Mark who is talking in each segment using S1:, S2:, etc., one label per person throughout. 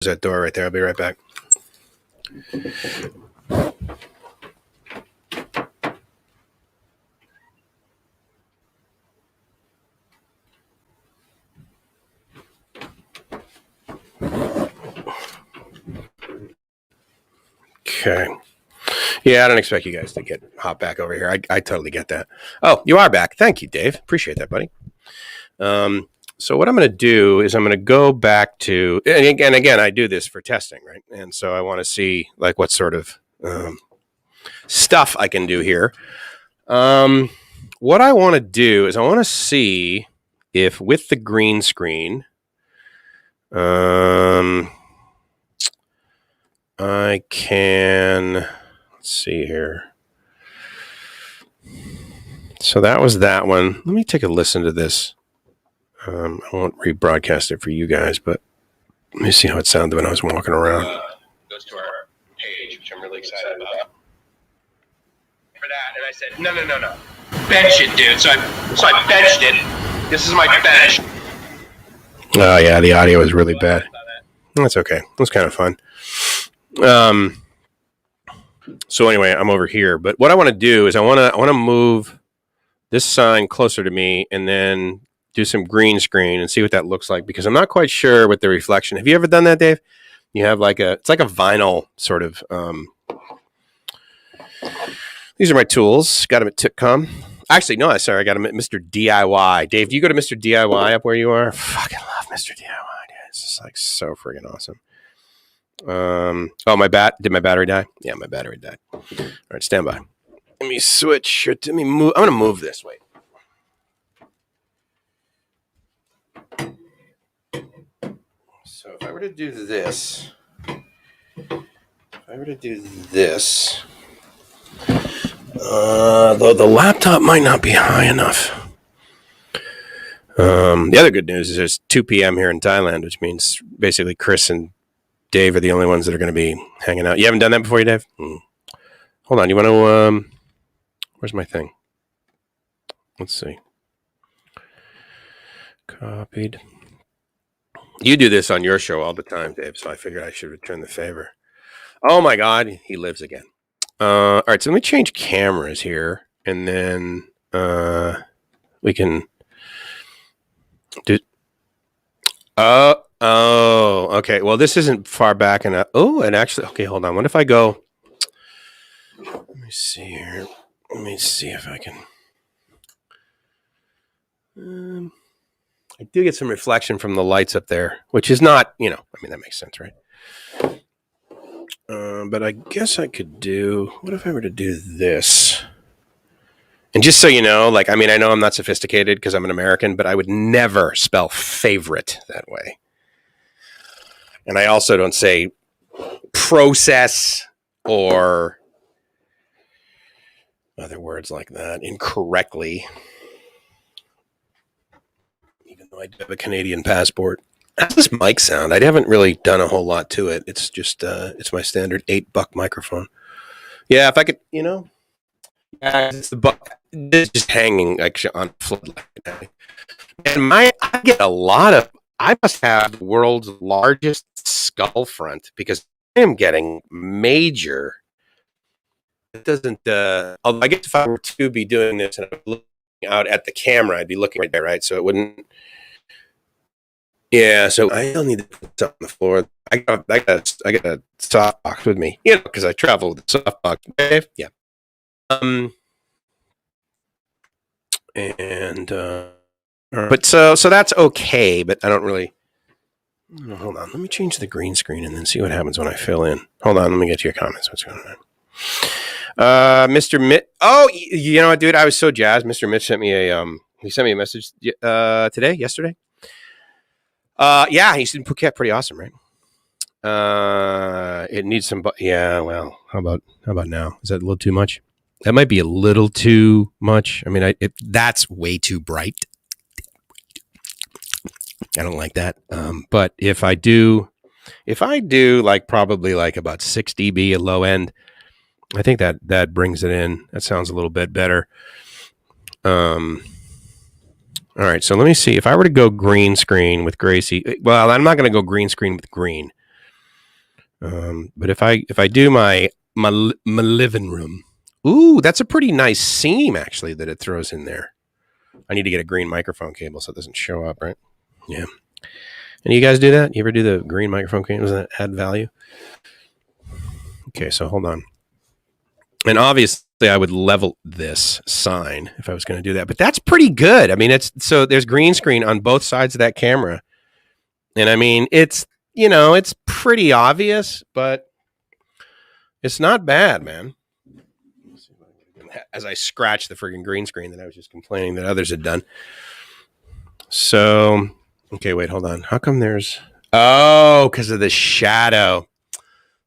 S1: that door right there. I'll be right back. Okay. Yeah, I don't expect you guys to hop back over here. I totally get that. Oh, you are back. Thank you, Dave. Appreciate that, buddy. So what I'm going to do is I'm going to go back to, and again, I do this for testing, right? And so I want to see like what sort of stuff I can do here. What I want to do is I want to see if with the green screen, I can, let's see here. So that was that one. Let me take a listen to this. I won't rebroadcast it for you guys, but let me see how it sounded when I was walking around. Goes to our page, which I'm really excited about. For that, and I said, no. Bench it, dude. So I benched it. This is my bench. Oh, yeah, the audio was really bad. That's okay. It was kind of fun. So anyway, I'm over here. But what I want to do is I want to move this sign closer to me and then do some green screen and see what that looks like, because I'm not quite sure with the reflection. Have you ever done that, Dave? You have it's like a vinyl sort of. These are my tools. Got them at Tipcom. Actually, no, sorry, I got them at Mr. DIY. Dave, do you go to Mr. DIY up where you are? I fucking love Mr. DIY, dude. It's just like so friggin' awesome. Did my battery die? Yeah, my battery died. All right, stand by. Let me switch. Let me move. I'm gonna move this way. So if I were to do this, though the laptop might not be high enough. The other good news is it's 2 p.m. here in Thailand, which means basically Chris and Dave are the only ones that are going to be hanging out. You haven't done that before, Dave? Hold on. You want to... where's my thing? Let's see. Copied. You do this on your show all the time, Dave, so I figured I should return the favor. Oh, my God. He lives again. All right, so let me change cameras here, and then we can do... Oh, okay. Well, this isn't far back enough. Oh, and actually, okay, hold on. What if I go... Let me see here. Let me see if I can... I do get some reflection from the lights up there, which is not, I mean, that makes sense, right? But I guess I could do... What if I were to do this? And just so you know, I know I'm not sophisticated because I'm an American, but I would never spell favorite that way. And I also don't say process or other words like that incorrectly. Even though I do have a Canadian passport. How's this mic sound? I haven't really done a whole lot to it. It's just, it's my standard $8 microphone. Yeah, if I could, yeah, it's the buck. It's just hanging on floodlight. And I get a lot of, I must have the world's largest skull front because I am getting major. It doesn't, although I guess if I were to be doing this and I was looking out at the camera, I'd be looking right there, right? So it wouldn't. Yeah, so I still need to put something on the floor. I got a softbox with me, because I travel with a softbox. Yeah. But so that's okay, but I don't really. Hold on, let me change the green screen and then see what happens when I fill in. Hold on, let me get to your comments. What's going on? Mr. Mitt. Oh, you know what, dude? I was so jazzed. Mr. Mitch sent me a message yesterday. Yeah, he's in Phuket. Pretty awesome, right? It needs some. Yeah, well, how about now? Is that a little too much? That might be a little too much. I mean, that's way too bright. I don't like that. But if I do probably about 6 dB at low end, I think that brings it in. That sounds a little bit better. All right, so let me see. If I were to go green screen with Gracie, well, I'm not going to go green screen with green. But if I do my living room, ooh, that's a pretty nice seam actually that it throws in there. I need to get a green microphone cable so it doesn't show up, right? Yeah. And you guys do that? You ever do the green microphone cable? Does that add value? Okay, so hold on. And obviously I would level this sign if I was going to do that, but that's pretty good. I mean, so there's green screen on both sides of that camera. And I mean, it's pretty obvious, but it's not bad, man. As I scratch the friggin' green screen that I was just complaining that others had done. So, okay, wait, hold on. How come there's... Oh, because of the shadow.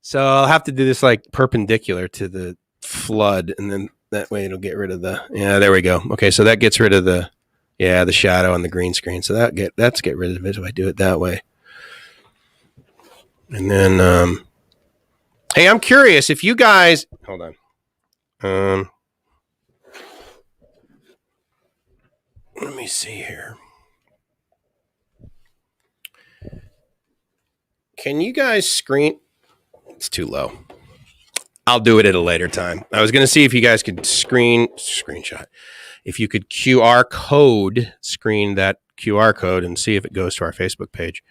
S1: So I'll have to do this like perpendicular to the flood, and then that way it'll get rid of the... Yeah, there we go. Okay, so that gets rid of the shadow on the green screen. So that's get rid of it if I do it that way. And then, hey, I'm curious if you guys... Hold on. Let me see here. Can you guys screen? It's too low. I'll do it at a later time. I was going to see if you guys could screenshot. If you could QR code, screen that QR code and see if it goes to our Facebook page.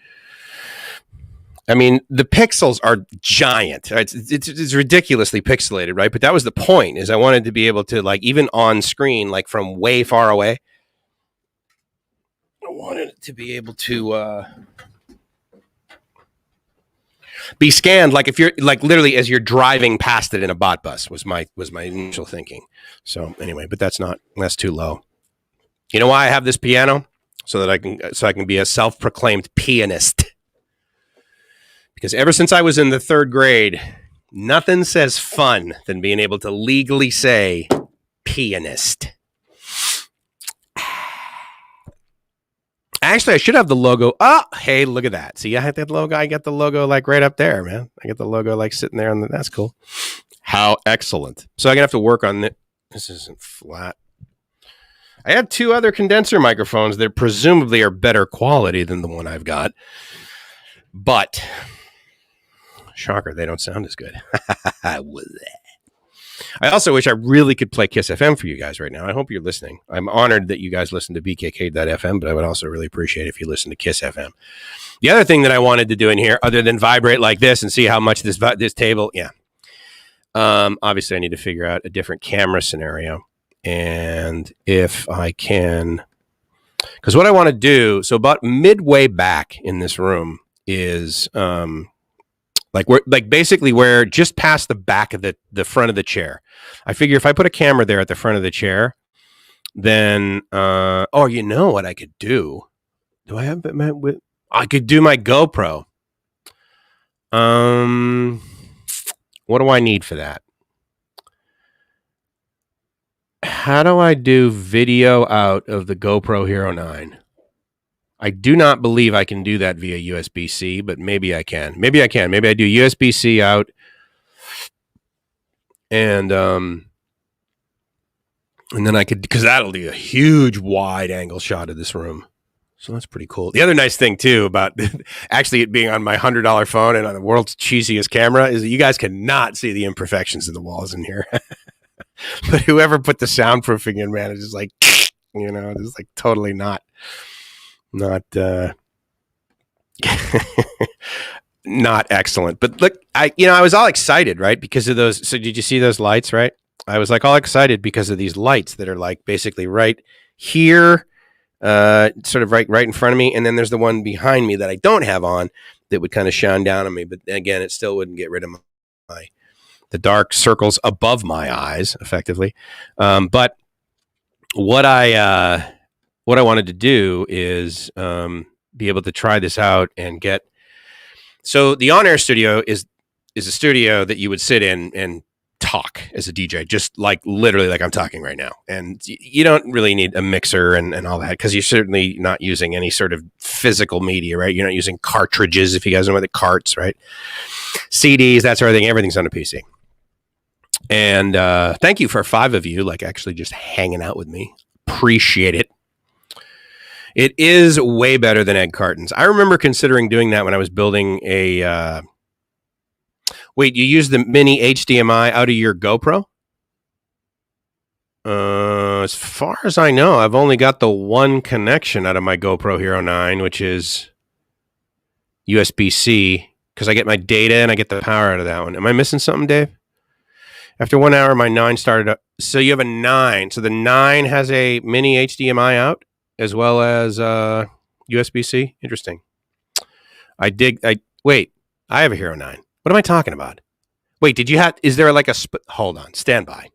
S1: I mean, the pixels are giant. It's ridiculously pixelated, right? But that was the point, is I wanted to be able to, like, even on screen, like from way far away, I wanted it to be able to be scanned, like if you're like literally as you're driving past it in a bot bus was my initial thinking. So anyway, but that's too low. You know why I have this piano? So that I can be a self-proclaimed pianist. Because ever since I was in the 3rd grade, nothing says fun than being able to legally say pianist. Actually, I should have the logo. Oh, hey, look at that. See, I had that logo. I got the logo like right up there, man. I got the logo like sitting there. That's cool. How excellent. So I'm going to have to work on it. This isn't flat. I had 2 other condenser microphones that presumably are better quality than the one I've got. But, shocker, they don't sound as good. I also wish I really could play Kiss FM for you guys right now. I hope you're listening. I'm honored that you guys listen to BKK.FM, but I would also really appreciate if you listen to Kiss FM. The other thing that I wanted to do in here, other than vibrate like this and see how much this table, obviously I need to figure out a different camera scenario. And if I can, because what I want to do, so about midway back in this room is... basically where just past the back of the front of the chair. I figure if I put a camera there at the front of the chair, then you know what I could do? Do I have it? I could do my GoPro. What do I need for that? How do I do video out of the GoPro Hero 9? I do not believe I can do that via USB-C, but maybe I can. Maybe I do USB-C out, and then I could, because that'll do a huge wide angle shot of this room. So that's pretty cool. The other nice thing too about actually it being on my $100 phone and on the world's cheesiest camera is that you guys cannot see the imperfections in the walls in here. But whoever put the soundproofing in, man, it's just like, just like totally not not excellent. But look, I was all excited, right? Because of those. So did you see those lights, right? I was like all excited because of these lights that are like basically right here, sort of right in front of me. And then there's the one behind me that I don't have on that would kind of shine down on me. But again, it still wouldn't get rid of the dark circles above my eyes effectively. But what I wanted to do is be able to try this out and get. So the on-air studio is a studio that you would sit in and talk as a DJ, just like literally like I'm talking right now. And you don't really need a mixer and all that because you're certainly not using any sort of physical media, right? You're not using cartridges, if you guys know what the carts, right? CDs, that sort of thing. Everything's on a PC. And thank you for 5 of you, like actually just hanging out with me. Appreciate it. It is way better than egg cartons. I remember considering doing that when I was building a Wait, you use the mini HDMI out of your GoPro? As far as I know, I've only got the one connection out of my GoPro Hero 9, which is USB-C, because I get my data and I get the power out of that one. Am I missing something, Dave? After 1 hour, my 9 started up. So you have a 9. So the 9 has a mini HDMI out as well as USB-C. Interesting. Wait, I have a Hero 9. What am I talking about? Wait, is there like hold on, stand by.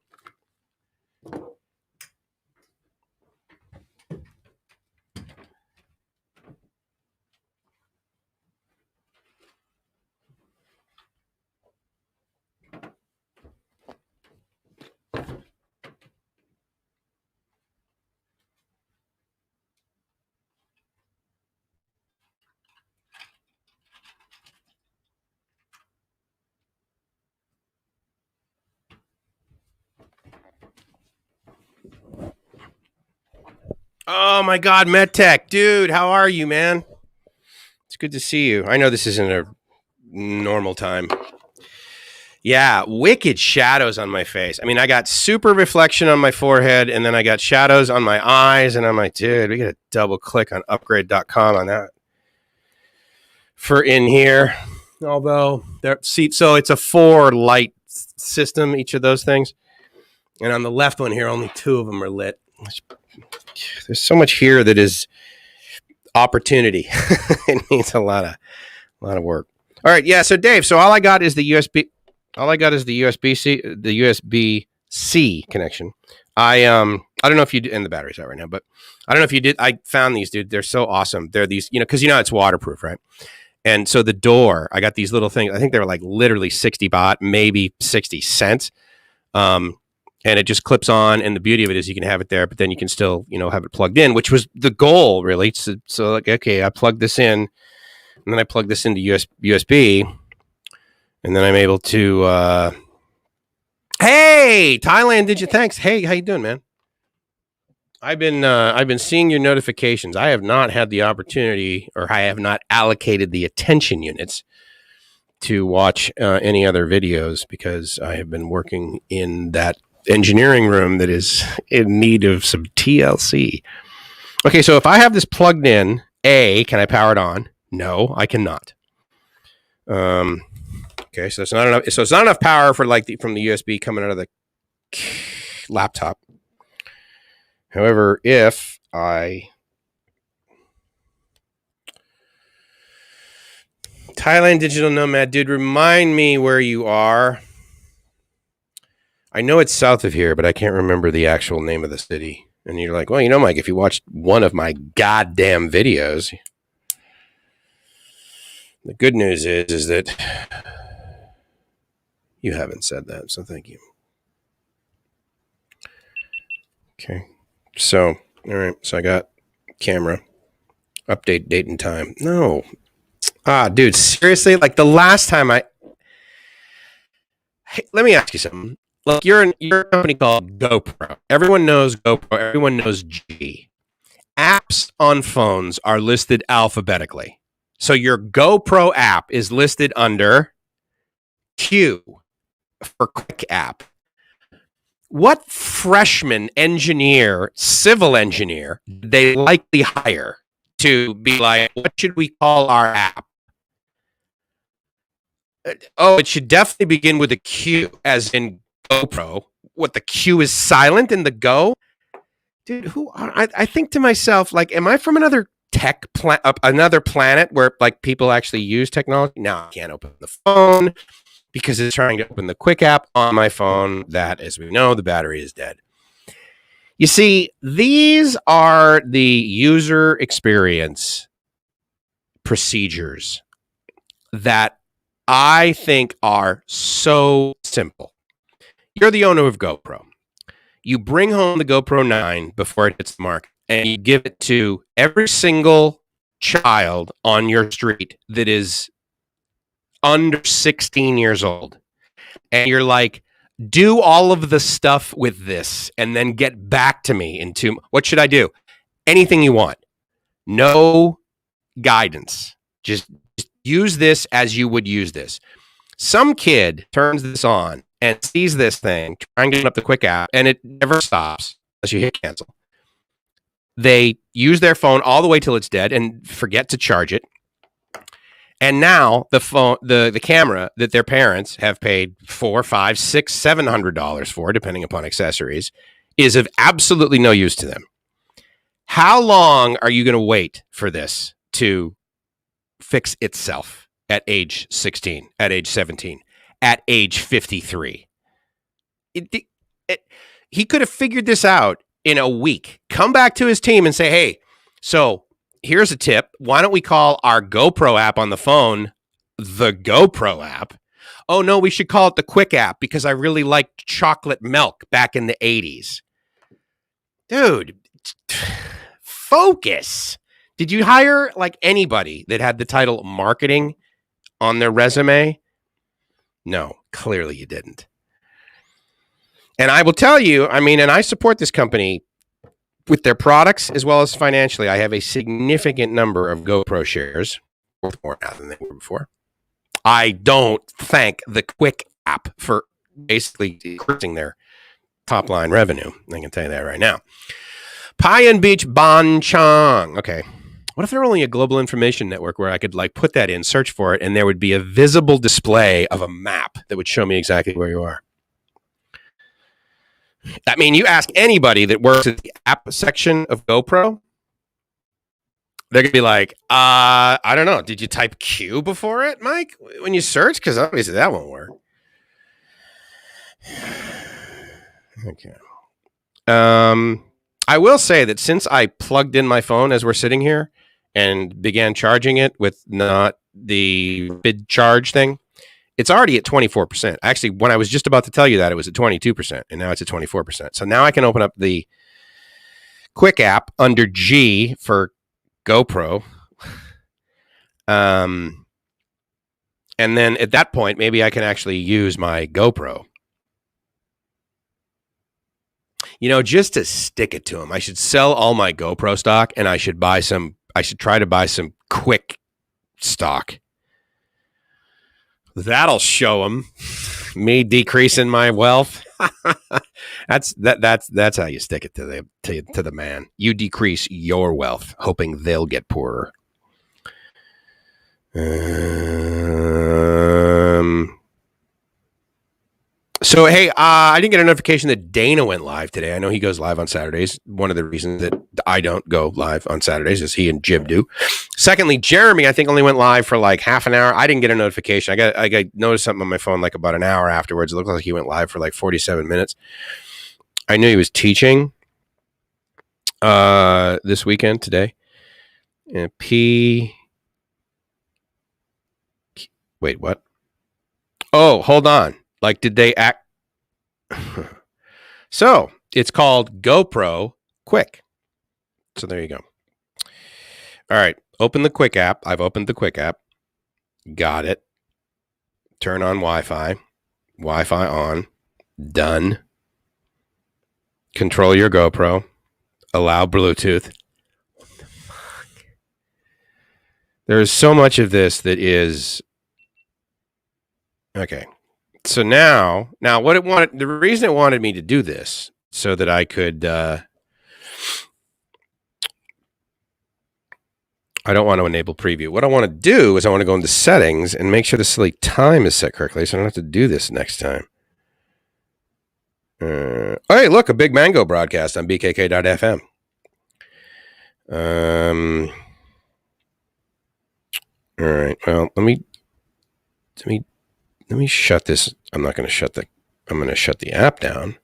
S1: Oh my God, MedTech, dude, how are you, man? It's good to see you. I know this isn't a normal time. Yeah, wicked shadows on my face. I mean, I got super reflection on my forehead, and then I got shadows on my eyes, and I'm like, dude, we got to double click on upgrade.com on that for in here. Although, so it's a 4 light system, each of those things. And on the left one here, only 2 of them are lit. There's so much here that is opportunity. It needs a lot of work. All right, yeah. So Dave, all I got is the USB. All I got is the USB-C connection. I don't know if you did, and the battery's out right now, but I don't know if you did. I found these, dude. They're so awesome. They're these, because it's waterproof, right? And so the door, I got these little things. I think they were like literally 60 baht, maybe 60 cents. And it just clips on, and the beauty of it is you can have it there, but then you can still, have it plugged in, which was the goal, really. So like, okay, I plug this in, and then I plug this into USB, and then I'm able to. Hey, Thailand, thanks. Hey, how you doing, man? I've been seeing your notifications. I have not had the opportunity, or I have not allocated the attention units to watch any other videos because I have been working in that engineering room that is in need of some TLC. Okay, so if I have this plugged in, can I power it on? No, I cannot. Okay, so it's not enough. So it's not enough power for from the USB coming out of the laptop. However, if I Thailand Digital Nomad, dude, remind me where you are. I know it's south of here, but I can't remember the actual name of the city. And you're like, well, Mike, if you watched one of my goddamn videos, the good news is that you haven't said that, so thank you. Okay. So, all right. So I got camera, update date and time. No. Dude, seriously? Like the last time hey, let me ask you something. Look, you're a company called GoPro. Everyone knows GoPro. Everyone knows G. Apps on phones are listed alphabetically. So your GoPro app is listed under Q for quick app. What freshman engineer, civil engineer, did they likely hire to be like, what should we call our app? It should definitely begin with a Q, as in GoPro. What, the Q is silent in the Go? Dude, I think to myself, like, am I from another another planet where like people actually use technology? Now I can't open the phone because it's trying to open the quick app on my phone that, as we know, the battery is dead. You see, these are the user experience procedures that I think are so simple. You're the owner of GoPro. You bring home the GoPro 9 before it hits the market, and you give it to every single child on your street that is under 16 years old. And you're like, do all of the stuff with this and then get back to me what should I do? Anything you want. No guidance. Just use this as you would use this. Some kid turns this on and sees this thing, trying to get up the quick app, and it never stops unless you hit cancel. They use their phone all the way till it's dead and forget to charge it. And now the phone, the camera that their parents have paid $400, $500, $600, $700 for, depending upon accessories, is of absolutely no use to them. How long are you going to wait for this to fix itself at age 16, at age 17, at age 53? He could have figured this out in a week. Come back to his team and say, hey, so here's a tip. Why don't we call our GoPro app on the phone the GoPro app? Oh, no, we should call it the Quick app because I really liked chocolate milk back in the 80s. Dude, focus. Did you hire like anybody that had the title marketing on their resume? No, clearly you didn't. And I will tell you, I mean, and I support this company with their products as well as financially. I have a significant number of GoPro shares, worth more now than they were before. I don't thank the Quick app for basically increasing their top line revenue. I can tell you that right now. Payan Beach Bonchong. Okay. What if there were only a global information network where I could like put that in, search for it, and there would be a visible display of a map that would show me exactly where you are? I mean, you ask anybody that works at the app section of GoPro, they're going to be like, I don't know. Did you type Q before it, Mike, when you search? Because obviously that won't work. Okay. I will say that since I plugged in my phone as we're sitting here and began charging it with not the bid charge thing, it's already at 24%. Actually, when I was just about to tell you that, it was at 22%, and now it's at 24%. So now I can open up the Quick app under G for GoPro. And then at that point, maybe I can actually use my GoPro. You know, just to stick it to him, I should sell all my GoPro stock and I should try to buy some Quick stock. That'll show him me decreasing my wealth. That's how you stick it to the man. You decrease your wealth, hoping they'll get poorer. So, hey, I didn't get a notification that Dana went live today. I know he goes live on Saturdays. One of the reasons that I don't go live on Saturdays is he and Jib do. Secondly, Jeremy, I think, only went live for like half an hour. I didn't get a notification. I got noticed something on my phone like about an hour afterwards. It looked like he went live for like 47 minutes. I knew he was teaching this weekend today. Wait, what? Oh, hold on. Like, did they act? So it's called GoPro Quick. So there you go. All right. Open the Quick app. I've opened the Quick app. Got it. Turn on Wi-Fi. Wi-Fi on. Done. Control your GoPro. Allow Bluetooth. What the fuck? There is so much of this that is... Okay. So now what it wanted, the reason it wanted me to do this so that I could, I don't want to enable preview. What I want to do is I want to go into settings and make sure the silly time is set correctly so I don't have to do this next time. Hey, look, a Big Mango broadcast on bkk.fm. All right. Well, let me shut this. I'm not going to shut I'm going to shut the app down.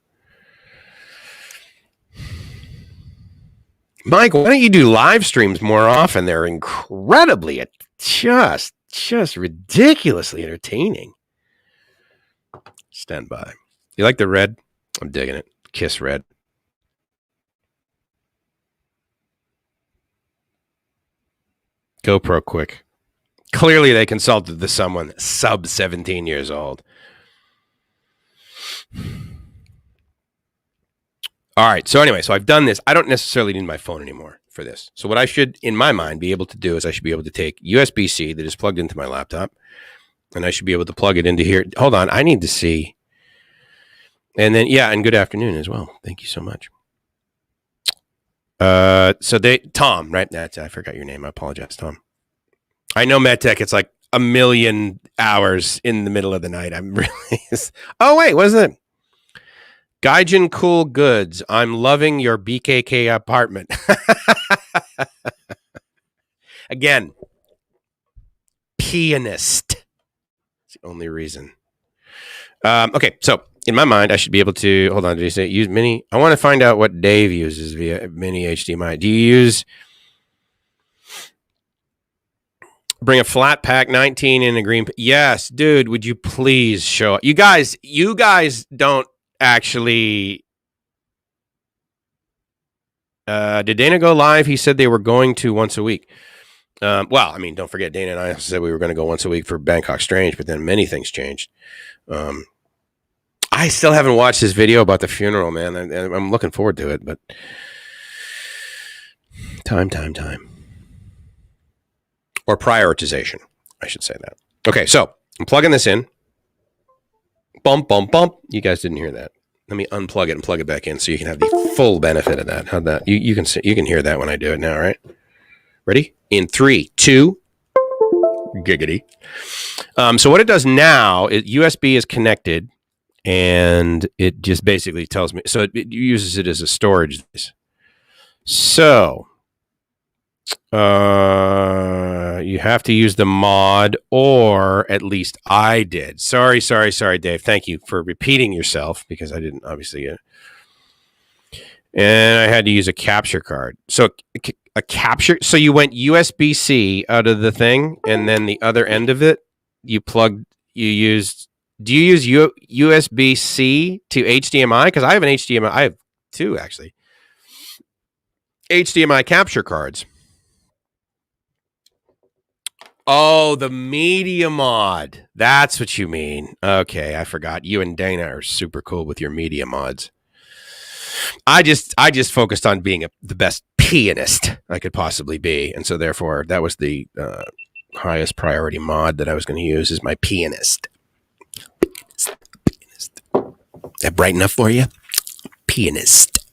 S1: Mike, why don't you do live streams more often? They're incredibly, just ridiculously entertaining. Stand by. You like the red? I'm digging it. Kiss red. GoPro Quick. Clearly, they consulted to someone sub 17 years old. All right. So anyway, so I've done this. I don't necessarily need my phone anymore for this. So what I should, in my mind, be able to do is I should be able to take USB-C that is plugged into my laptop, and I should be able to plug it into here. Hold on, I need to see. And then, yeah, and good afternoon as well. Thank you so much. So Tom, right? I forgot your name. I apologize, Tom. I know MedTech. It's like a million hours in the middle of the night. I'm really. Oh wait, what is it? Gaijin Cool Goods. I'm loving your BKK apartment. Again, pianist. It's the only reason. Okay, so in my mind, I should be able to, hold on, did you say use mini? I want to find out what Dave uses via mini HDMI. Do you use, bring a flat pack 19 in a green? Yes, dude, would you please show up? You guys don't actually, did Dana go live? He said they were going to once a week. Well, I mean, don't forget, Dana and I said we were going to go once a week for Bangkok Strange, but then many things changed. I still haven't watched this video about the funeral, man. I'm looking forward to it, but time. Or prioritization, I should say that. Okay, so I'm plugging this in. Bump. You guys didn't hear that. Let me unplug it and plug it back in so you can have the full benefit of that. How'd that? You can hear that when I do it now, right? Ready? In 3, 2, giggity. So what it does now is USB is connected, and it just basically tells me. So it uses it as a storage. So you have to use the mod, or at least I did. Sorry, Dave. Thank you for repeating yourself because I didn't obviously. And I had to use a capture card. So a capture. So you went USB-C out of the thing, and then the other end of it, you plugged. You used. Do you use USB-C to HDMI? Because I have an HDMI. I have two actually. HDMI capture cards. Oh, the media mod. That's what you mean. Okay, I forgot. You and Dana are super cool with your media mods. I just focused on being the best pianist I could possibly be, and so therefore that was the highest priority mod that I was going to use is my pianist. That bright enough for you? Pianist.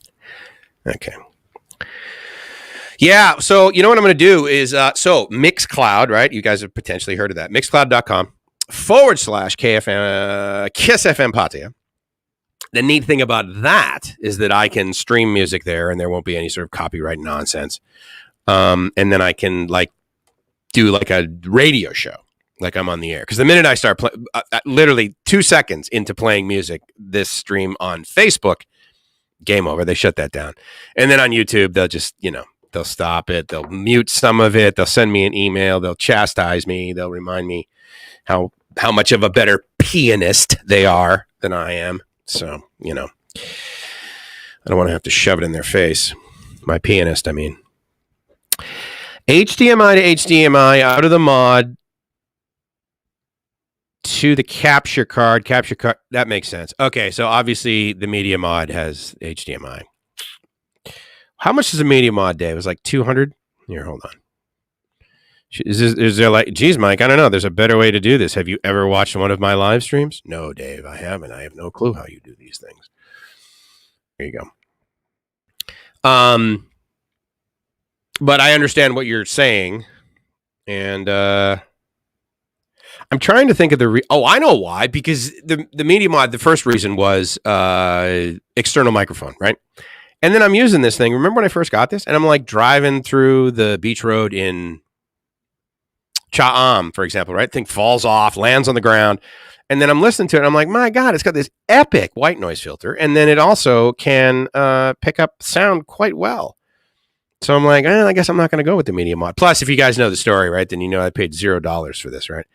S1: Okay. Yeah, so you know what I'm going to do is, so Mixcloud, right? You guys have potentially heard of that. Mixcloud.com/KFM, Kiss FM Patia. The neat thing about that is that I can stream music there and there won't be any sort of copyright nonsense. And then I can do a radio show, like I'm on the air. Because the minute I start literally 2 seconds into playing music, this stream on Facebook, game over. They shut that down. And then on YouTube, they'll just, they'll stop it. They'll mute some of it. They'll send me an email. They'll chastise me. They'll remind me how much of a better pianist they are than I am. So, I don't want to have to shove it in their face. My pianist, I mean. HDMI to HDMI out of the mod to the capture card. That makes sense. Okay, so obviously the media mod has HDMI. How much is a media mod, Dave? It was like 200? Here, hold on. Is there geez, Mike, I don't know. There's a better way to do this. Have you ever watched one of my live streams? No, Dave, I haven't. I have no clue how you do these things. There you go. But I understand what you're saying. And I'm trying to think of I know why. Because the media mod, the first reason was external microphone, right? And then I'm using this thing. Remember when I first got this? And I'm driving through the beach road in Cha'am, for example, right? Thing falls off, lands on the ground. And then I'm listening to it. And I'm like, my God, it's got this epic white noise filter. And then it also can pick up sound quite well. So I'm like, I guess I'm not going to go with the media mod. Plus, if you guys know the story, right, then I paid $0 for this, right?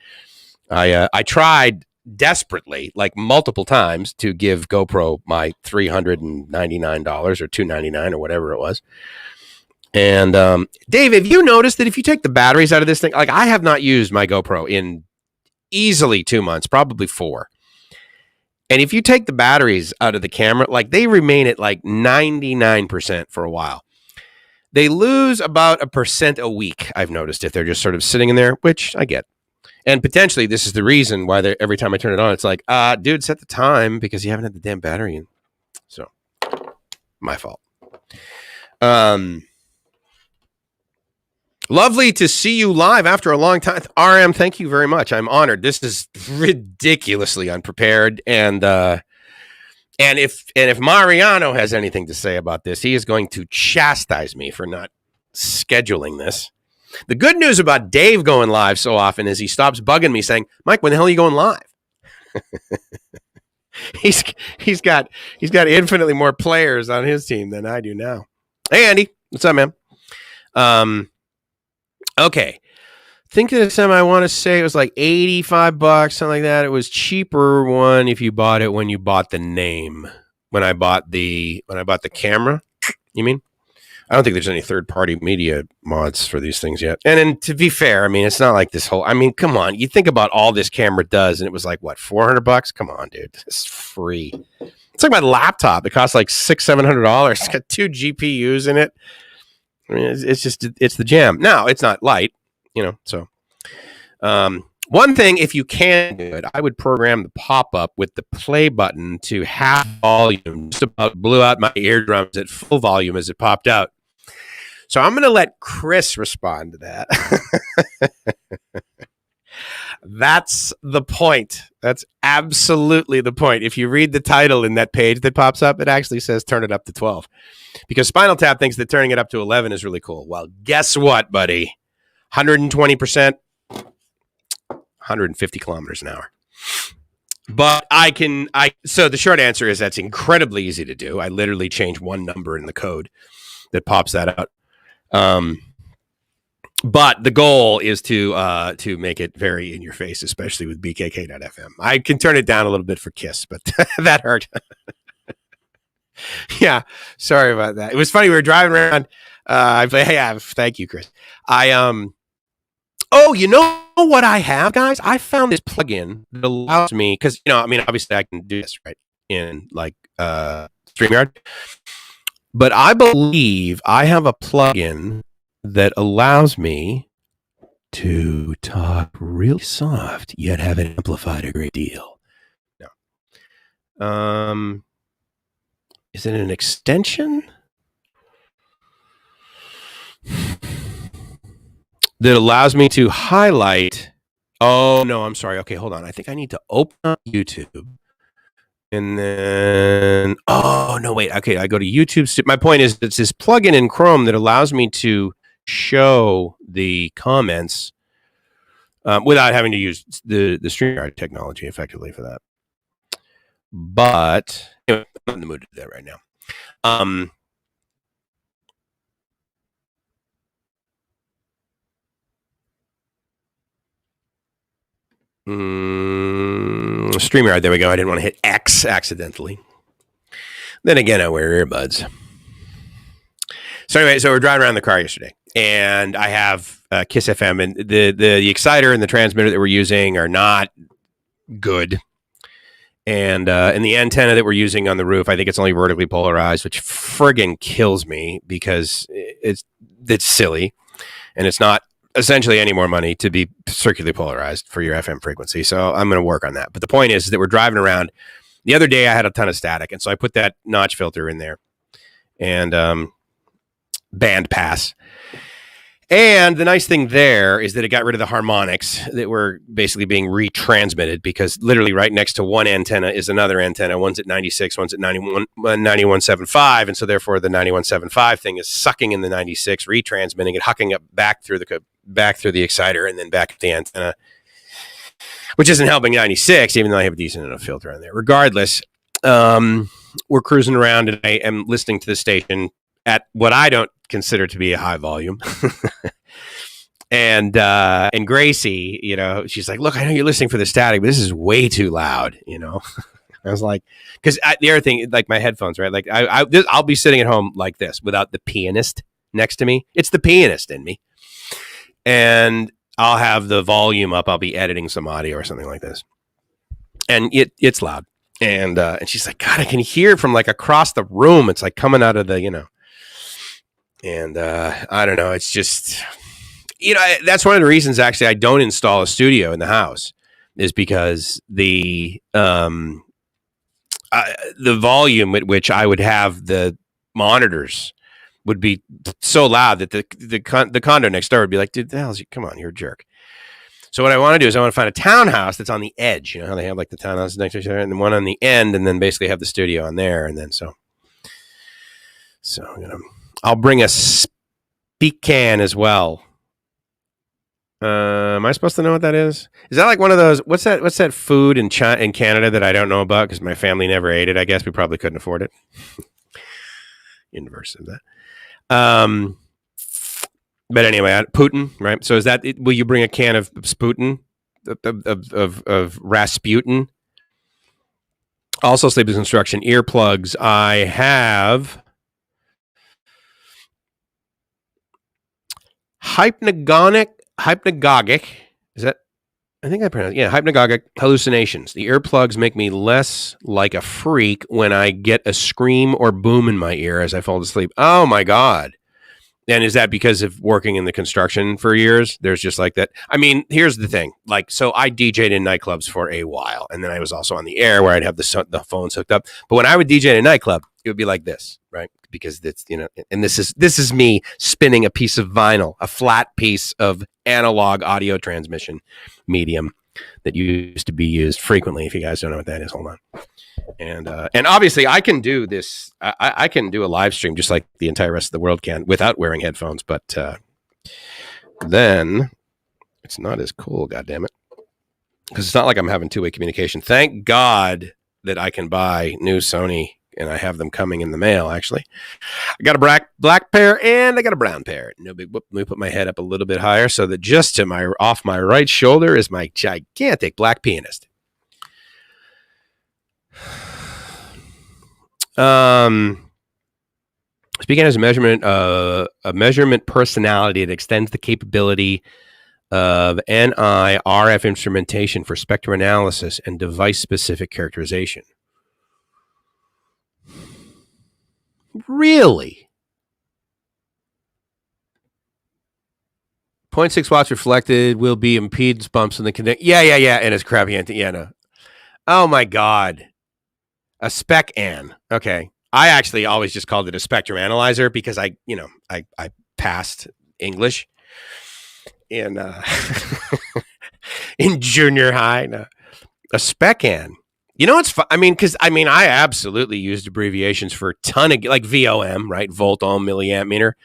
S1: I tried desperately, multiple times, to give GoPro my $399 or $299 or whatever it was. And Dave, have you noticed that if you take the batteries out of this thing, I have not used my GoPro in easily 2 months, probably 4. And if you take the batteries out of the camera, they remain at 99% for a while. They lose about 1% a week, I've noticed, if they're just sort of sitting in there, which I get. And potentially this is the reason why every time I turn it on, it's like, dude, set the time because you haven't had the damn battery in. So my fault. Lovely to see you live after a long time. RM, thank you very much. I'm honored. This is ridiculously unprepared. And if Mariano has anything to say about this, he is going to chastise me for not scheduling this. The good news about Dave going live so often is he stops bugging me saying, Mike, when the hell are you going live? he's got infinitely more players on his team than I do now. Hey, Andy. What's up, man? Okay. I think the time I want to say it was like $85, something like that. It was cheaper one if you bought it when you bought the name. When I bought the camera, you mean? I don't think there's any third-party media mods for these things yet. And then, to be fair, I mean, it's not like this whole... I mean, come on. You think about all this camera does, and it was like, what, $400? Come on, dude. It's free. It's like my laptop. It costs like $600-$700. It's got 2 GPUs in it. I mean, it's the jam. Now, it's not light, so... one thing, if you can do it, I would program the pop-up with the play button to half volume. Just about blew out my eardrums at full volume as it popped out. So I'm going to let Chris respond to that. That's the point. That's absolutely the point. If you read the title in that page that pops up, it actually says turn it up to 12. Because Spinal Tap thinks that turning it up to 11 is really cool. Well, guess what, buddy? 120%. 150 kilometers an hour. But so the short answer is that's incredibly easy to do. I literally change one number in the code that pops that out. But the goal is to make it very in your face, especially with BKK.FM. I can turn it down a little bit for KISS, but that hurt. Yeah, sorry about that. It was funny. We were driving around. Thank you, Chris. Oh, you know what I have, guys? I found this plugin that allows me, because, obviously I can do this, right, in, like, StreamYard. But I believe I have a plugin that allows me to talk really soft, yet have it amplified a great deal. No. Is it an extension? That allows me to highlight. Oh, no, I'm sorry. Okay, hold on. I think I need to open up YouTube. And then, oh, no, wait. Okay, I go to YouTube. My point is, it's this plugin in Chrome that allows me to show the comments without having to use the StreamYard technology effectively for that. But anyway, I'm in the mood to do that right now. StreamYard, there we go. I didn't want to hit X accidentally. Then again, I wear earbuds. So anyway, we're driving around the car yesterday, and I have KISS FM, and the exciter and the transmitter that we're using are not good. And the antenna that we're using on the roof, I think it's only vertically polarized, which friggin' kills me because it's silly, and it's not essentially any more money to be circularly polarized for your FM frequency. So I'm going to work on that. But the point is that we're driving around. The other day I had a ton of static, and so I put that notch filter in there and band pass. And the nice thing there is that it got rid of the harmonics that were basically being retransmitted, because literally right next to one antenna is another antenna. One's at 96, one's at 91.75. And so therefore the 91.75 thing is sucking in the 96, retransmitting it, hucking it back through the exciter and then back at the antenna, which isn't helping 96, even though I have a decent enough filter on there. Regardless, we're cruising around, and I am listening to the station at what I don't consider to be a high volume. and Gracie, she's like, look, I know you're listening for the static, but this is way too loud, I was like, because the other thing, like my headphones, right? Like I'll be sitting at home like this without the pianist next to me. It's the pianist in me. And I'll have the volume up. I'll be editing some audio or something like this. And it's loud. And she's like, God, I can hear it from like across the room. It's like coming out of the, And I don't know. It's just, that's one of the reasons actually I don't install a studio in the house is because the volume at which I would have the monitors would be so loud that the condo next door would be like, dude, the hell come on, you're a jerk. So what I want to do is I want to find a townhouse that's on the edge. You know how they have like the townhouses next to each other and one on the end, and then basically have the studio on there. And then so I'll bring a speak can as well. Am I supposed to know what that is? Is that like one of those? What's that food in Canada that I don't know about because my family never ate it? I guess we probably couldn't afford it. Inverse of that. But anyway, Putin, right? So is that? Will you bring a can of Sputin, of Rasputin? Also, sleep construction earplugs. I have hypnagogic. Is that? I think I pronounced. Yeah, hypnagogic hallucinations. The earplugs make me less like a freak when I get a scream or boom in my ear as I fall asleep. Oh my God. And is that because of working in the construction for years? There's just like that. I mean, here's the thing. Like, so I DJ'd in nightclubs for a while, and then I was also on the air where I'd have the phones hooked up. But when I would DJ in a nightclub, it would be like this, right? Because it's, and this is me spinning a piece of vinyl, a flat piece of analog audio transmission medium that used to be used frequently. If you guys don't know what that is, hold on. And obviously I can do this. I can do a live stream just like the entire rest of the world can without wearing headphones. But then it's not as cool. God damn it. Because it's not like I'm having two-way communication. Thank God that I can buy new Sony, and I have them coming in the mail, actually. I got a black pair and I got a brown pair. No big whoop. Let me put my head up a little bit higher so that just to off my right shoulder is my gigantic black pianist. Speaking as a measurement personality, it extends the capability of NI RF instrumentation for spectrum analysis and device-specific characterization. Really? 0.6 watts reflected will be impedance bumps in the connect. Yeah. And it's crappy. Yeah, no. Oh my God. A spec an. Okay. I actually always just called it a spectrum analyzer because I passed English in in junior high. No. A spec an. It's I absolutely used abbreviations for a ton of like VOM, right? Volt, ohm, milliamp meter.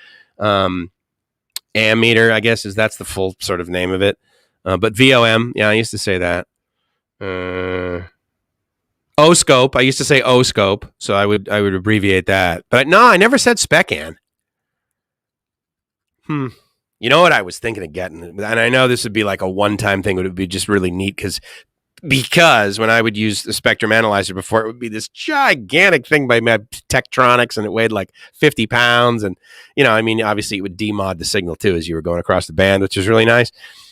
S1: Ammeter, I guess that's the full sort of name of it. But VOM, yeah, I used to say that. O-scope. I used to say O-scope, so I would abbreviate that. But no, I never said spec-an. You know what I was thinking of getting? And I know this would be like a one-time thing, but it would be just really neat because when I would use the spectrum analyzer before, it would be this gigantic thing by Tektronix, and it weighed like 50 pounds. And, obviously it would demod the signal too as you were going across the band, which was really nice.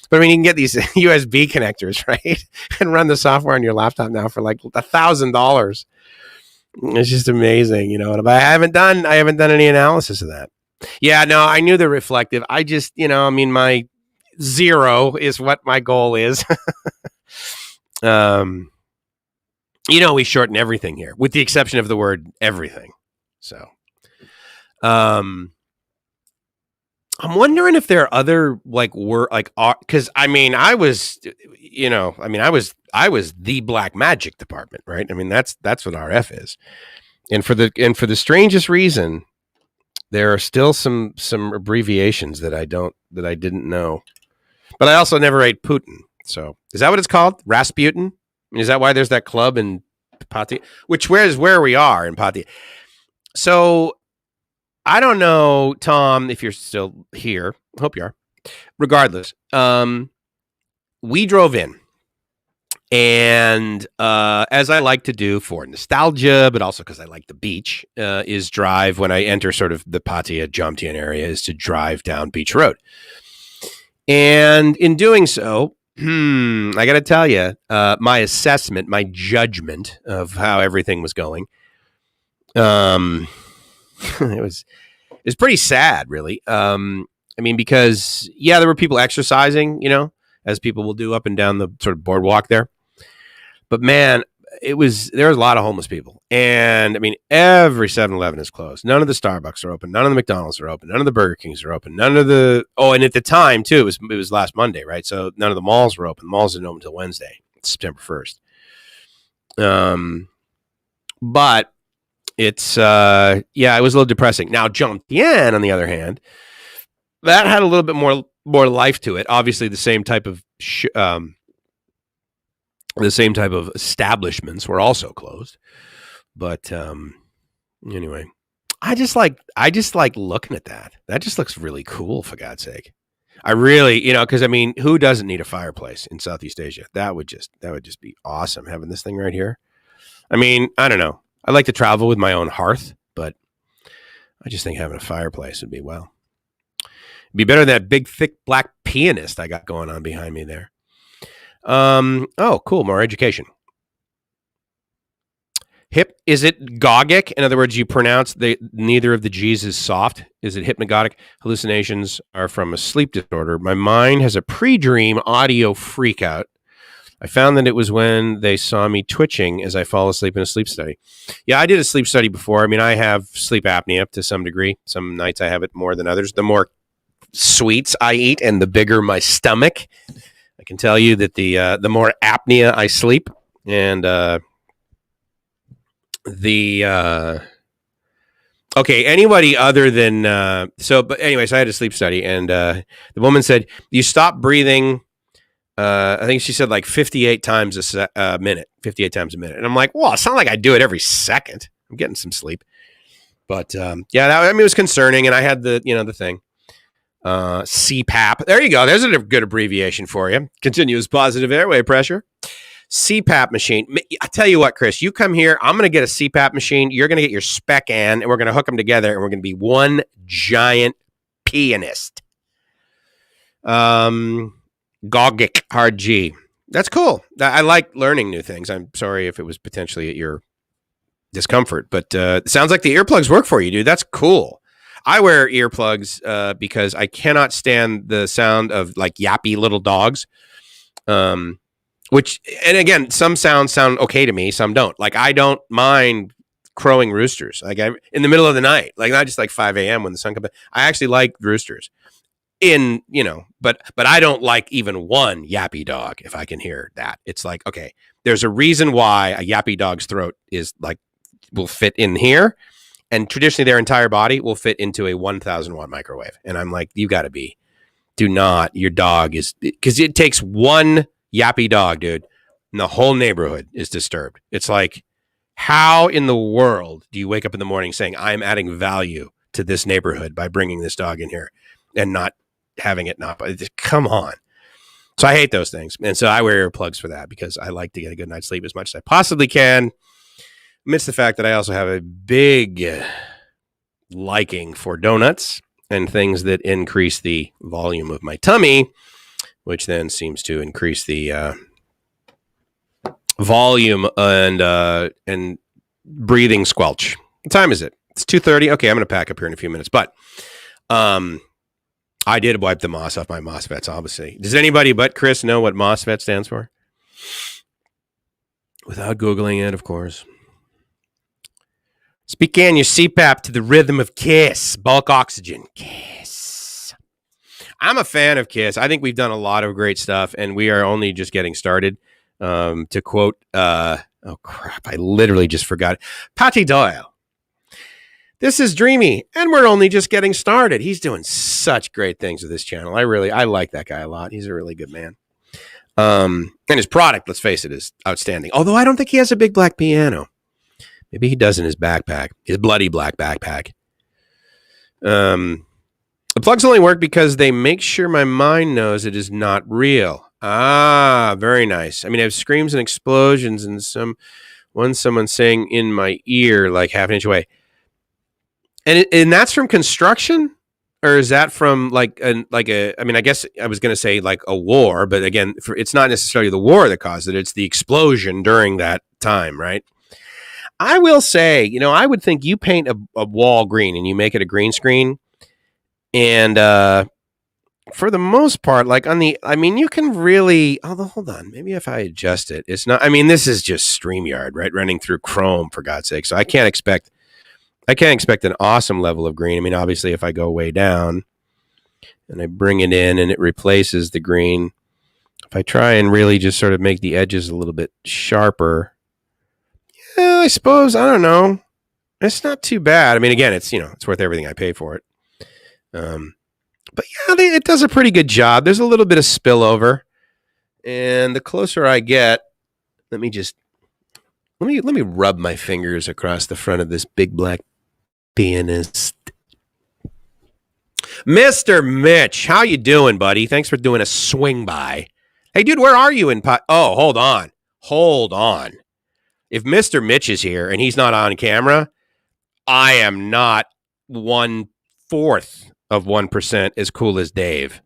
S1: But you can get these USB connectors, right? And run the software on your laptop now for like $1,000. It's just amazing, But I haven't done any analysis of that. Yeah, no, I knew the reflective. I just, my 0 is what my goal is. We shorten everything here, with the exception of the word everything. So, I'm wondering if there are other because I was the black magic department, right? That's what RF is, and for the strangest reason, there are still some abbreviations that I didn't know, but I also never ate Putin. So is that what it's called? Rasputin? Is that why there's that club in Pattaya, where's where we are in Pattaya? So. I don't know, Tom, if you're still here. I hope you are. Regardless, we drove in. And as I like to do for nostalgia, but also because I like the beach, is drive when I enter sort of the Pattaya Jomtien area, is to drive down Beach Road. And in doing so, I got to tell you, my assessment, my judgment of how everything was going, it was pretty sad, really. I mean, because there were people exercising, as people will do up and down the sort of boardwalk there. But man, there was a lot of homeless people. And I mean, every 7-Eleven is closed. None of the Starbucks are open. None of the McDonald's are open. None of the Burger Kings are open. None of the, and at the time too, it was last Monday, right? So none of the malls were open. The malls didn't open until Wednesday, September 1st. But it's, it was a little depressing. Now, Jomtien, on the other hand, that had a little bit more life to it. Obviously, the same type of establishments were also closed. But anyway, I just like looking at that. That just looks really cool, for God's sake. I really, because I mean, who doesn't need a fireplace in Southeast Asia? That would just be awesome, having this thing right here. I mean, I don't know. I like to travel with my own hearth, but I just think having a fireplace would be, well, it'd be better than that big, thick black pianist I got going on behind me there. Oh, cool. More education. Is it gogic? In other words, you pronounce neither of the G's is soft. Is it hypnagogic? Hallucinations are from a sleep disorder. My mind has a pre-dream audio freakout. I found that it was when they saw me twitching as I fall asleep in a sleep study. Yeah, I did a sleep study before. I mean, I have sleep apnea to some degree. Some nights I have it more than others. The more sweets I eat and the bigger my stomach, I can tell you that the more apnea I sleep. And anybody other than but anyways, I had a sleep study, and the woman said you stop breathing. I think she said like 58 times a minute, 58 times a minute. And I'm like, well, it's not like I do it every second. I'm getting some sleep. But it was concerning. And I had the thing, CPAP. There you go. There's a good abbreviation for you. Continuous positive airway pressure. CPAP machine. I tell you what, Chris, you come here. I'm going to get a CPAP machine. You're going to get your Spec-An, and we're going to hook them together, and we're going to be one giant pianist. Gogic, hard G. That's cool. I like learning new things. I'm sorry if it was potentially at your discomfort, but it sounds like the earplugs work for you, dude. That's cool. I wear earplugs because I cannot stand the sound of like yappy little dogs. Which, and again, some sounds sound okay to me, some don't. Like, I don't mind crowing roosters. Like, in the middle of the night, like not just like 5 a.m. when the sun comes up. I actually like roosters. But I don't like even one yappy dog if I can hear that. It's like, okay, there's a reason why a yappy dog's throat is like, will fit in here. And traditionally their entire body will fit into a 1,000 watt microwave. And I'm like, your dog is, because it takes one yappy dog, dude, and the whole neighborhood is disturbed. It's like, how in the world do you wake up in the morning saying, I'm adding value to this neighborhood by bringing this dog in here and not having it not, come on. So I hate those things. And so I wear earplugs for that because I like to get a good night's sleep as much as I possibly can, amidst the fact that I also have a big liking for donuts and things that increase the volume of my tummy, which then seems to increase the volume and breathing squelch. What time is it? It's 2:30. Okay, I'm going to pack up here in a few minutes. But I did wipe the moss off my MOSFETs, obviously. Does anybody but Chris know what MOSFET stands for? Without Googling it, of course. Speak in your CPAP to the rhythm of KISS. Bulk oxygen. KISS. I'm a fan of KISS. I think we've done a lot of great stuff, and we are only just getting started. To quote, oh crap, I literally just forgot. Patty Doyle. This is Dreamy, and we're only just getting started. He's doing such great things with this channel. I like that guy a lot. He's a really good man. And his product, let's face it, is outstanding. Although I don't think he has a big black piano. Maybe he does in his backpack, his bloody black backpack. The plugs only work because they make sure my mind knows it is not real. Ah, very nice. I mean, I have screams and explosions and someone saying in my ear, like half an inch away. And that's from construction, or is that from I guess I was going to say like a war, but again, it's not necessarily the war that caused it. It's the explosion during that time, right? I will say, I would think you paint a wall green and you make it a green screen, and for the most part, like you can really, although hold on, maybe if I adjust it, it's not, this is just StreamYard, right? Running through Chrome, for God's sake. So I can't expect an awesome level of green. Obviously if I go way down and I bring it in and it replaces the green, if I try and really just sort of make the edges a little bit sharper, yeah, I suppose, I don't know. It's not too bad. Again, it's, it's worth everything I pay for it. But yeah, it does a pretty good job. There's a little bit of spillover, and the closer I get, let me rub my fingers across the front of this big black pianist. Mr. Mitch, how you doing, buddy? Thanks for doing a swing by. Hey, dude, where are you Oh, hold on. If Mr. Mitch is here and he's not on camera, I am not 1/4 of 1% as cool as Dave.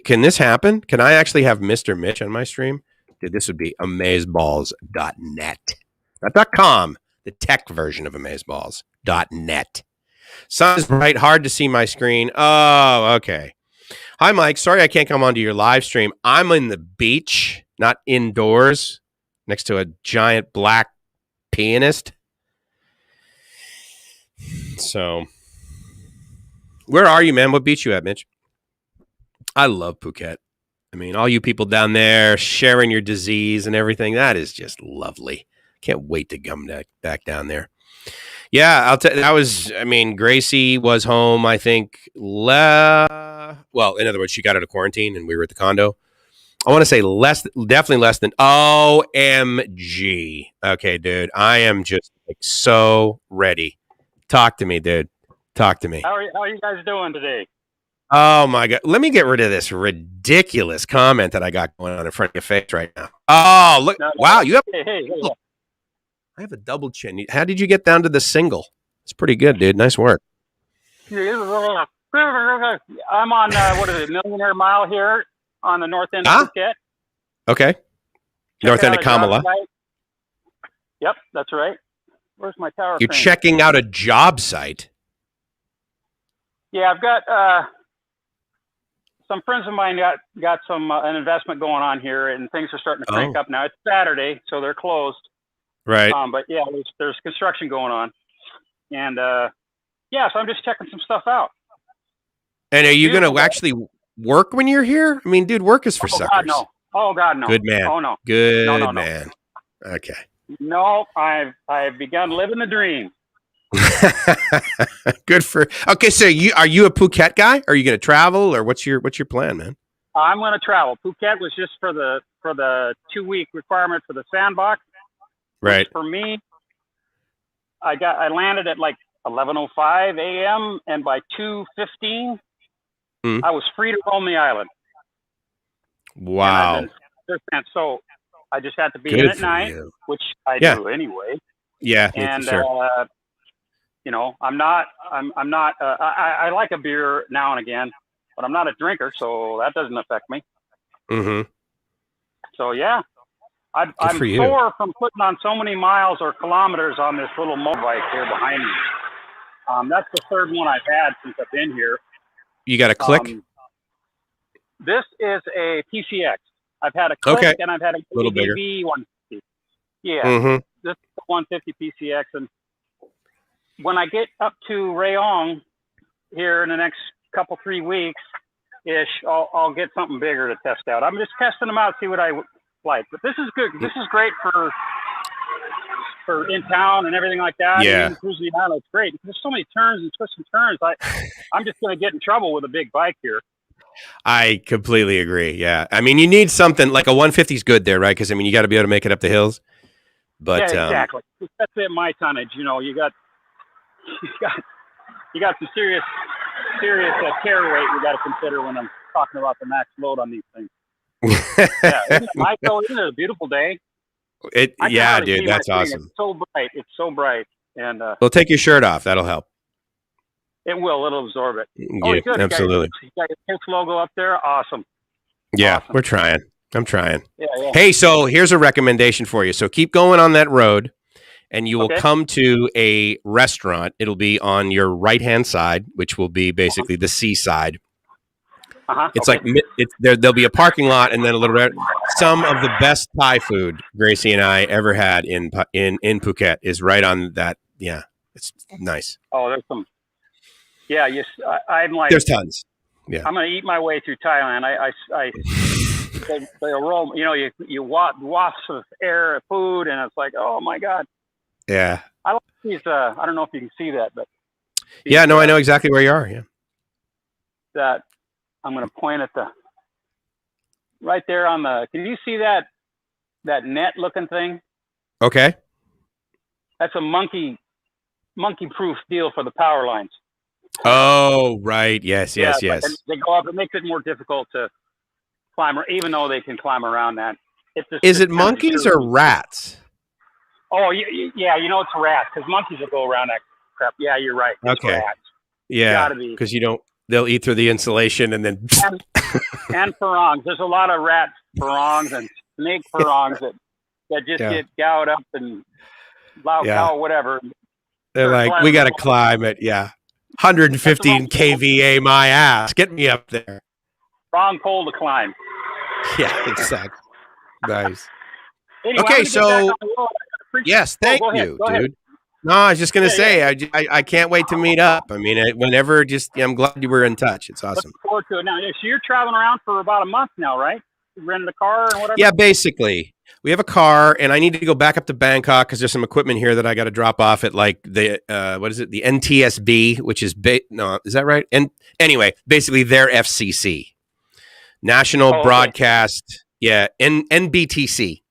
S1: Can this happen? Can I actually have Mr. Mitch on my stream? Dude, this would be amazeballs.net. Not .com, the tech version of amazeballs.net. Sun is bright, hard to see my screen. Oh, okay. Hi, Mike. Sorry I can't come onto your live stream. I'm in the beach, not indoors, next to a giant black pianist. So, where are you, man? What beach you at, Mitch? I love Phuket. All you people down there sharing your disease and everything, that is just lovely. Can't wait to come back down there. Yeah, I'll tell you, that was, Gracie was home, I think, well, in other words, she got out of quarantine and we were at the condo. I want to say definitely less than OMG. Okay, dude, I am just so ready. Talk to me, dude. Talk to me.
S2: How are you guys doing today?
S1: Oh, my God. Let me get rid of this ridiculous comment that I got going on in front of your face right now. Oh, look. No. Wow. You have,
S2: hey.
S1: I have a double chin. How did you get down to the single? It's pretty good, dude. Nice work.
S2: I'm on, Millionaire Mile here on the north end of Phuket.
S1: Okay. North end of Kamala.
S2: Yep, that's right. Where's my tower
S1: You're
S2: crane?
S1: Checking out a job site?
S2: Yeah, I've got some friends of mine got some an investment going on here, and things are starting to crank up now. It's Saturday, so they're closed.
S1: Right.
S2: But yeah, there's construction going on, and so I'm just checking some stuff out.
S1: And are you going to actually work when you're here? Dude, work is for suckers.
S2: God, no. Oh God, no.
S1: Good man.
S2: Oh no.
S1: Good man. Okay.
S2: No, I've begun living the dream.
S1: Good for. Okay, so are you a Phuket guy? Are you going to travel, or what's your plan, man?
S2: I'm going to travel. Phuket was just for the 2-week requirement for the sandbox.
S1: Right.
S2: For me, I landed at like 11:05 a.m. and by 2:15, I was free to roam the island.
S1: Wow.
S2: So I just had to be in at night, which I do anyway.
S1: Yeah.
S2: And
S1: sure.
S2: I like a beer now and again, but I'm not a drinker, so that doesn't affect me.
S1: Mm-hmm.
S2: So yeah, I'm sore from putting on so many miles or kilometers on this little motorbike here behind me. That's the third one I've had since I've been here.
S1: You got a Click?
S2: This is a PCX. I've had a Click and I've had a
S1: little bigger
S2: 150. Yeah, This is the 150 PCX, and when I get up to Rayong here in the next 3 weeks ish, I'll get something bigger to test out. I'm just testing them out, see what I like. But this is good. This is great for in town and everything like that.
S1: Yeah,
S2: cruising the island, it's great. There's so many turns and twists and turns. I'm just going to get in trouble with a big bike here.
S1: I completely agree. Yeah, you need something like a 150 is good there, right? Because you got to be able to make it up the hills. But
S2: yeah, exactly. That's it. My tonnage. You got some serious carry weight we got to consider when I'm talking about the max load on these things. Yeah, isn't it a beautiful day?
S1: Dude, that's awesome.
S2: It's so bright. It's so bright, and
S1: well, take your shirt off. That'll help.
S2: It will. It'll absorb it.
S1: Yeah, good. Absolutely.
S2: You got your Kiss logo up there. Awesome.
S1: Yeah,
S2: awesome.
S1: We're trying. I'm trying.
S2: Yeah.
S1: Hey, so here's a recommendation for you. So keep going on that road, and you will come to a restaurant. It'll be on your right-hand side, which will be basically the seaside. It's like there'll be a parking lot and then a little. Some of the best Thai food Gracie and I ever had in Phuket is right on that. Yeah, it's nice.
S2: Oh, there's some. Yeah, I'm like.
S1: There's tons. Yeah,
S2: I'm gonna eat my way through Thailand. The aroma, you wafts of air, food, and it's like, oh my god.
S1: Yeah.
S2: I like these. I don't know if you can see that, but.
S1: Yeah, no, I know exactly where you are. Yeah.
S2: That I'm going to point at right there on the. Can you see that net-looking thing?
S1: Okay.
S2: That's a monkey-proof deal for the power lines.
S1: Oh, right. Yes.
S2: They go up. It makes it more difficult to climb, even though they can climb around that.
S1: Is it monkeys or rats?
S2: Oh, yeah. It's rats because monkeys will go around that crap. Yeah, you're right. It's
S1: okay.
S2: Rats.
S1: Yeah, because they'll eat through the insulation and then.
S2: And parongs. There's a lot of rat parongs and snake parongs that just get gouged up and cow, whatever.
S1: They're like, we got to climb it. Yeah. 115 kVA, my ass. Get me up there.
S2: Wrong pole to climb.
S1: Yeah, exactly. Nice.
S2: Anyway,
S1: okay, so yes, thank you, dude. No, I was just going to say, I can't wait to meet up. I mean, whenever, I'm glad you were in touch. It's awesome.
S2: Look forward to it. Now, so you're traveling around for about a month now, right? You rented a car and whatever?
S1: Yeah, basically. We have a car, and I need to go back up to Bangkok because there's some equipment here that I got to drop off at like the, the NTSB, which is, no, is that right? And anyway, basically their FCC. National Broadcast, NBTC.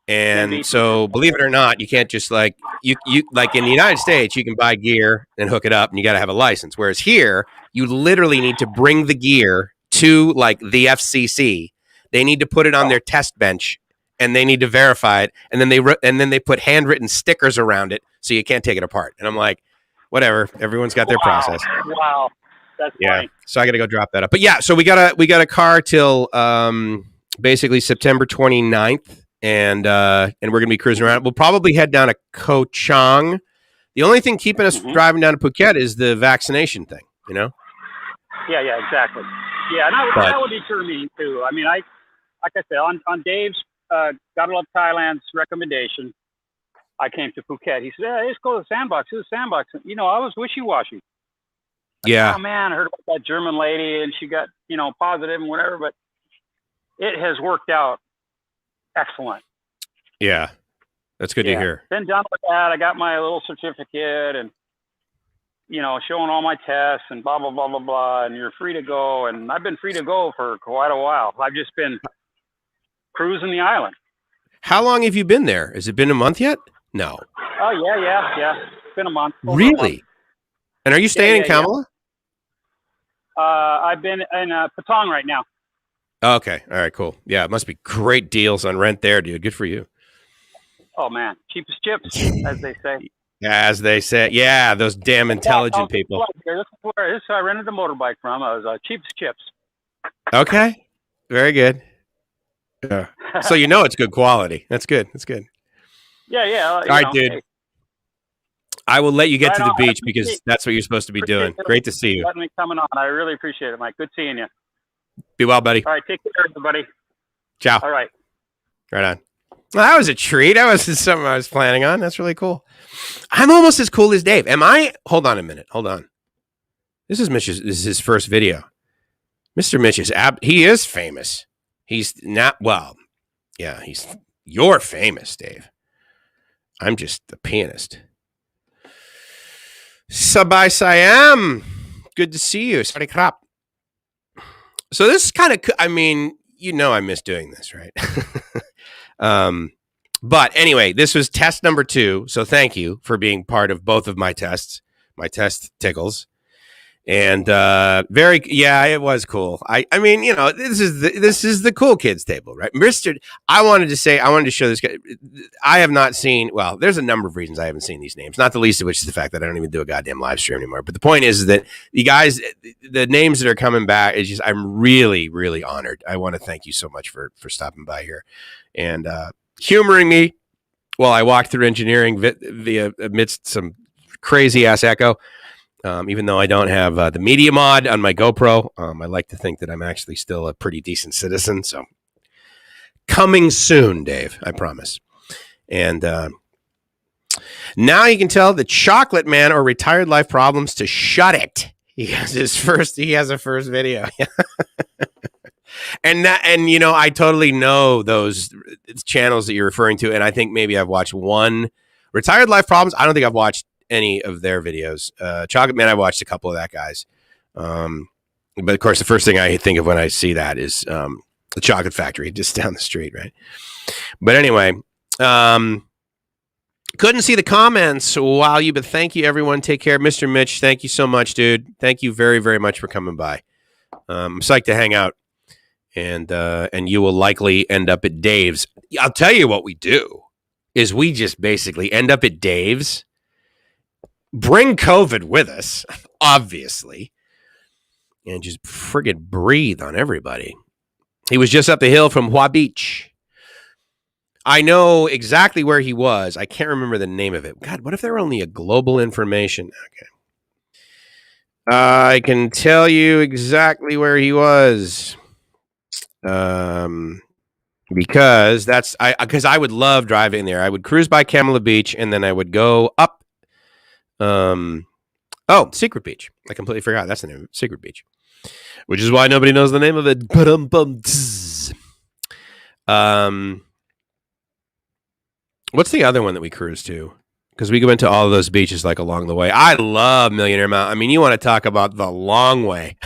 S1: And so, believe it or not, you can't just like you like in the United States, you can buy gear and hook it up, and you got to have a license. Whereas here, you literally need to bring the gear to like the FCC. They need to put it on their test bench, and they need to verify it, and then they put handwritten stickers around it, so you can't take it apart. And I'm like, whatever. Everyone's got their process.
S2: Wow, that's funny.
S1: So I got to go drop that up. But yeah, so we got a car till basically September 29th. And we're going to be cruising around. We'll probably head down to Koh Chang. The only thing keeping us driving down to Phuket is the vaccination thing,
S2: Yeah, exactly. Yeah, and that would deter me, too. I mean, like I said, on Dave's Gotta Love Thailand's recommendation, I came to Phuket. He said, let's go to the sandbox. To the sandbox. I was wishy-washy.
S1: Yeah.
S2: Oh, man, I heard about that German lady, and she got, positive and whatever, but it has worked out. Excellent.
S1: Yeah, that's good to hear.
S2: Been done with that. I got my little certificate and, showing all my tests and blah, blah, blah, blah, blah. And you're free to go. And I've been free to go for quite a while. I've just been cruising the island.
S1: How long have you been there? Has it been a month yet? No.
S2: Oh, yeah. It's been a month.
S1: Really?
S2: A month.
S1: And are you staying in Kamala?
S2: I've been in Patong right now.
S1: Okay. All right, cool. Yeah, it must be great deals on rent there, dude. Good for you.
S2: Oh, man. Cheapest chips, as they say.
S1: As they say. Yeah, those damn intelligent people.
S2: This is where I rented the motorbike from. I was cheapest chips.
S1: Okay. Very good. Yeah. So it's good quality. That's good.
S2: Yeah.
S1: All right, dude. Hey. I will let you get to the beach because that's what you're supposed to be doing. Great to see you.
S2: Let me coming on. I really appreciate it, Mike. Good seeing you.
S1: Be well, buddy.
S2: All right, take care, everybody.
S1: Ciao.
S2: All right.
S1: Right on. Well, that was a treat. That was something I was planning on. That's really cool. I'm almost as cool as Dave. Am I? Hold on a minute. Hold on. This is his first video. Mr. Mitch he is famous. He's not, you're famous, Dave. I'm just the pianist. Sabai Siam. Good to see you. Sorry, crap. So this is kind of, I miss doing this, right? But anyway, this was test number 2. So thank you for being part of both of my tests, my test tickles. And it was cool. I mean, this is the cool kids table, right? I wanted to show this guy. I have not seen, there's a number of reasons I haven't seen these names, not the least of which is the fact that I don't even do a goddamn live stream anymore. But the point is that you guys, the names that are coming back, is just, I'm really, really honored. I want to thank you so much for stopping by here and humoring me while I walked through engineering via amidst some crazy ass echo. Even though I don't have the media mod on my GoPro, I like to think that I'm actually still a pretty decent citizen. So coming soon, Dave, I promise. And now you can tell the chocolate man or retired life problems to shut it. He has a first video. And I totally know those channels that you're referring to. And I think maybe I've watched one retired life problems. I don't think I've watched any of their videos. Chocolate Man, I watched a couple of that guy's. But of course, the first thing I think of when I see that is the Chocolate Factory just down the street, right? But anyway, couldn't see the comments while but thank you, everyone. Take care. Mr. Mitch, thank you so much, dude. Thank you very, very much for coming by. I'm psyched to hang out, and you will likely end up at Dave's. I'll tell you what we do is we just basically end up at Dave's, bring COVID with us, obviously, and just friggin' breathe on everybody. He was just up the hill from Hua Beach. I know exactly where he was. I can't remember the name of it. God, what if there were only a global information? Okay. I can tell you exactly where he was. Because I would love driving there. I would cruise by Kamala Beach and then I would go up. Secret Beach. I completely forgot. That's the name of it. Secret Beach. Which is why nobody knows the name of it. What's the other one that we cruised to? Because we went to all of those beaches like along the way. I love Millionaire Mountain. I mean, you want to talk about the long way.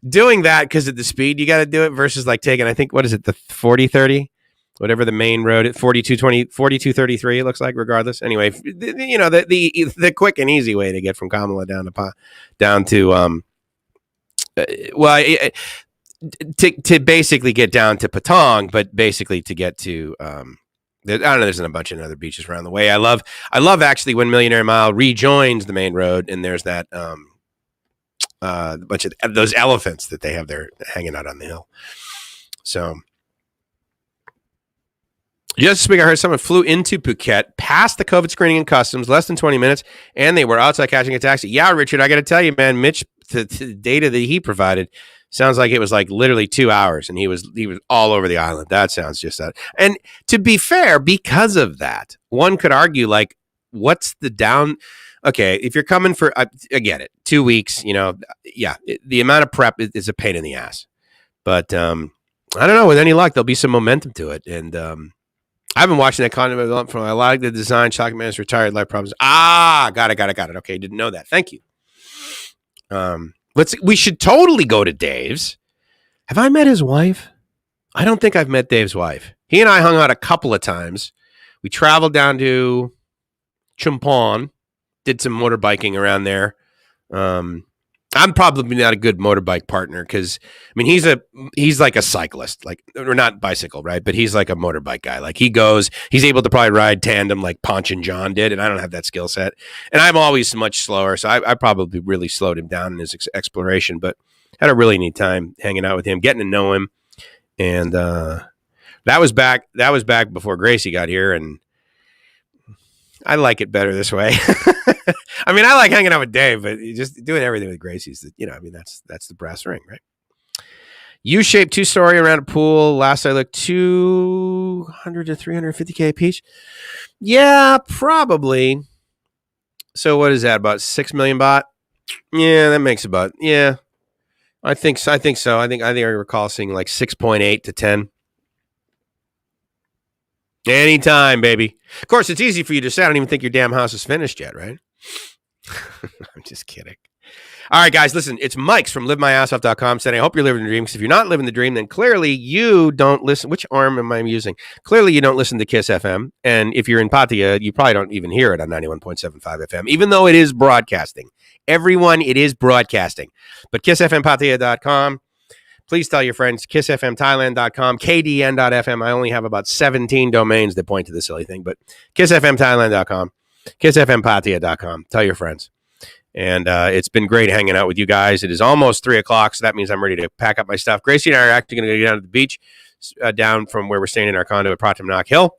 S1: Doing that because of the speed you got to do it versus like taking, I think, what is it, the 40-30? Whatever the main road at 42-33, it looks like, regardless. Anyway, the quick and easy way to get from Kamala down to to basically get down to Patong, but basically to get to I don't know. There's a bunch of other beaches around the way. I love actually when Millionaire Mile rejoins the main road, and there's that bunch of those elephants that they have there hanging out on the hill. So. Just this week, I heard someone flew into Phuket, passed the COVID screening and customs, less than 20 minutes, and they were outside catching a taxi. Yeah, Richard, I got to tell you, man, Mitch, the data that he provided sounds like it was like literally 2 hours, and he was all over the island. That sounds just that. And to be fair, because of that, one could argue, like, what's the down? Okay, if you're coming for, I get it, 2 weeks, the amount of prep is a pain in the ass. But I don't know, with any luck, there'll be some momentum to it. And I've been watching that content from. I like the design. Chocolate Man's retired life problems. Got it. Okay, didn't know that. Thank you. We should totally go to Dave's. Have I met his wife? I don't think I've met Dave's wife. He and I hung out a couple of times. We traveled down to Chumpon, did some motorbiking around there. I'm probably not a good motorbike partner because, I mean, he's like a cyclist, like, or not bicycle, right? But he's like a motorbike guy. Like he's able to probably ride tandem like Ponch and John did, and I don't have that skill set. And I'm always much slower, so I probably really slowed him down in his exploration. But had a really neat time hanging out with him, getting to know him, and that was back before Gracie got here, and I like it better this way. I mean, I like hanging out with Dave, but just doing everything with Gracie's, that's the brass ring, right? U-shaped 2-story around a pool. Last I looked, 200 to 350K a piece. Yeah, probably. So what is that? About 6 million baht? Yeah, that makes about, yeah. I think so. I think I recall seeing like 6.8 to 10. Anytime, baby. Of course, it's easy for you to say. I don't even think your damn house is finished yet, right? I'm just kidding. All right, guys, listen. It's Mike's from livemyassoff.com saying, I hope you're living the dream, because if you're not living the dream, then clearly you don't listen. Which arm am I using? Clearly you don't listen to Kiss FM. And if you're in Pattaya, you probably don't even hear it on 91.75 FM, even though it is broadcasting. Everyone, it is broadcasting. But kissfmpattaya.com. Please tell your friends, kissfmthailand.com, kdn.fm. I only have about 17 domains that point to the silly thing, but kissfmthailand.com, kissfmpattaya.com. Tell your friends. And it's been great hanging out with you guys. It is almost 3 o'clock, so that means I'm ready to pack up my stuff. Gracie and I are actually going to go down to the beach, down from where we're staying in our condo at Pratamnak Hill.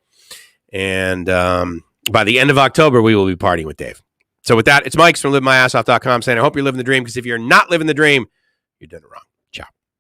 S1: And by the end of October, we will be partying with Dave. So with that, it's Mike's from livemyassoff.com saying, I hope you're living the dream, because if you're not living the dream, you're doing it wrong.